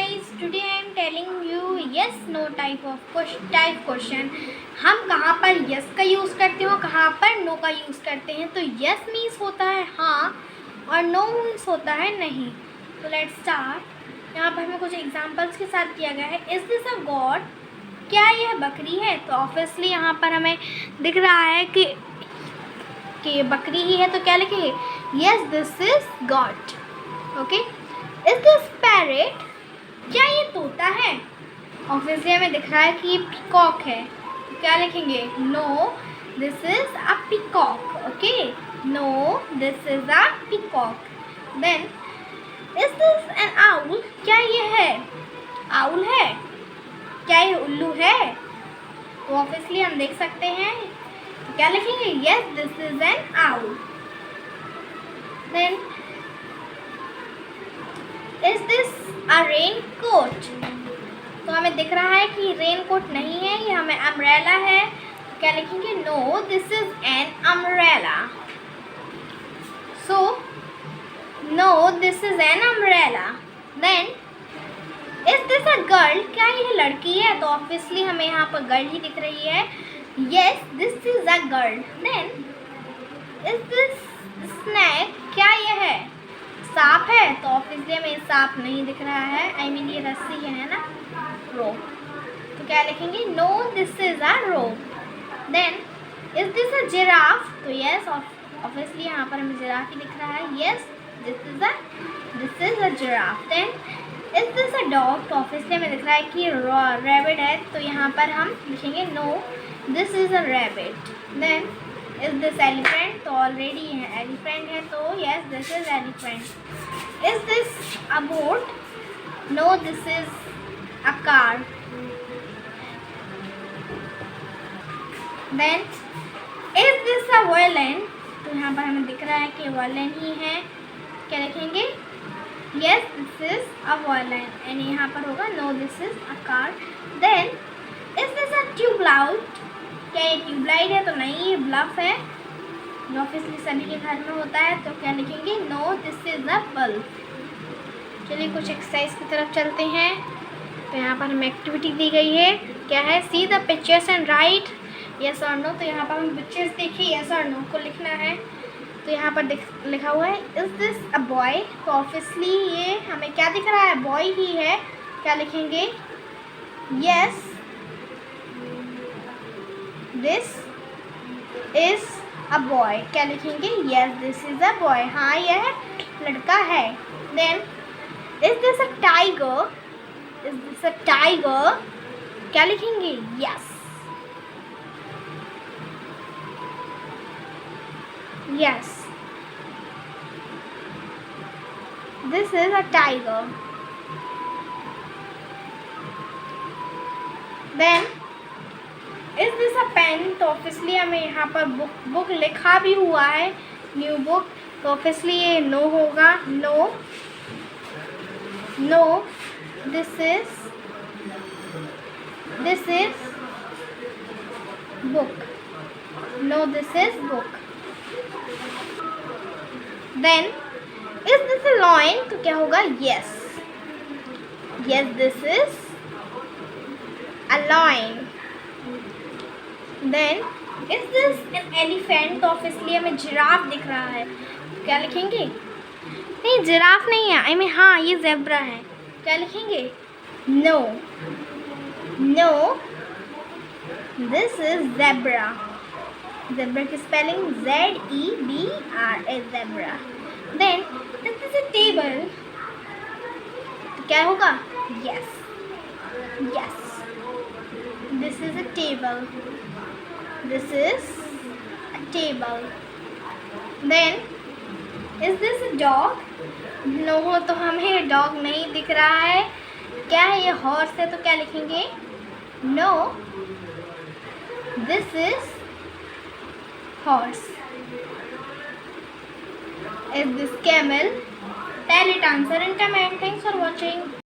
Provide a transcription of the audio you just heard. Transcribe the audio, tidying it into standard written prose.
guys, today I am telling you yes no type question. हम कहाँ पर yes का यूज़ करते हो, कहाँ पर no का यूज़ करते हैं. तो yes मीन्स होता है हाँ और no मीन्स होता है नहीं. तो लेट्स स्टार्ट. यहाँ पर हमें कुछ एग्जांपल्स के साथ किया गया है. Is this a God? क्या यह बकरी है? तो ऑब्वियसली यहाँ पर हमें दिख रहा है कि बकरी ही है. तो क्या लिखेंगे? yes this is God. Okay. Is this parrot? क्या ये तोता है? ऑब्वियसली हमें दिख रहा है कि ये पीकॉक है. तो क्या लिखेंगे? No this is a peacock. Okay. No this is a peacock. Then is this an owl? क्या ये है आउल है? क्या ये उल्लू है? तो ऑब्वियसली हम देख सकते हैं. तो क्या लिखेंगे? Yes this is an owl. Then is this a raincoat? तो हमें दिख रहा है कि रेन कोट नहीं है, ये हमें अम्ब्रेला है. तो क्या लिखेंगे? No this is an umbrella. So no this is an umbrella. Then is this a girl? क्या यह लड़की है? तो ऑब्वियसली हमें यहाँ पर गर्ल ही दिख रही है. Yes this is a girl. Then is this snake? क्या यह है सांप है? तो ऑब्वियसली हमें सांप नहीं दिख रहा है. आई मीन ये रस्सी है ना, रोप. तो क्या लिखेंगे? No this is a rope. Then is this a giraffe? तो यस ऑब्वियसली यहाँ पर हमें जिराफ ही दिख रहा है. Yes this is a giraffe. Then is this a dog? तो ऑब्वियसली हमें दिख रहा है कि रैबिट है. तो यहाँ पर हम लिखेंगे no this is a rabbit. Then is this elephant? तो ऑलरेडी एलिफेंट है. तो yes this is elephant. Is this a boat? No this is a car. Then is this a violin? तो यहाँ पर हमें दिख रहा है कि वायलिन ही है. क्या लिखेंगे? Yes this is a violin. And यहाँ पर होगा no this is a car. Then is this a tubelight? क्या ये ट्यूबलाइट है? तो नहीं, ये बल्ब है जो ऑब्वियसली सभी के घर में होता है. तो क्या लिखेंगे? No this is a bulb. चलिए कुछ एक्सरसाइज की तरफ चलते हैं. तो यहाँ पर हमें एक्टिविटी दी गई है. क्या है? See the pictures and right yes और नो. तो यहाँ पर हम पिक्चर्स देखिए, यस और नो को लिखना है. तो यहाँ पर लिखा हुआ है इज दिस अ बॉय? तो ऑब्वियसली ये हमें क्या दिख रहा है? बॉय ही है. क्या लिखेंगे? Yes this is a boy. क्या लिखेंगे? Yes this is a boy. हाँ यह लड़का है. Then is this a tiger? Is this a tiger? क्या लिखेंगे? Yes yes this is a tiger. Then is this a pen? तो ऑब्वियसली हमें यहाँ पर बुक लिखा भी हुआ है, न्यू बुक. तो ऑब्वियसली ये नो होगा. No this is book. No this is book. Then is this a lion? तो क्या होगा? Yes this is a lion. Then is this an elephant? तो ऑब्वियसली हमें जिराफ दिख रहा है. क्या लिखेंगे? नहीं, जिराफ नहीं है. आई मीन हाँ ये ज़ेब्रा है. क्या लिखेंगे? No this is zebra. Zebra की spelling ZEBRA. Zebra. Then is this a table? तो क्या होगा? Yes this is a table. This is a table. Then is this a dog? No, तो हमें डॉग नहीं दिख रहा है. क्या है? ये हॉर्स है. तो क्या लिखेंगे? No this is horse. Is this camel? Tell it answer in comment. Thanks for watching.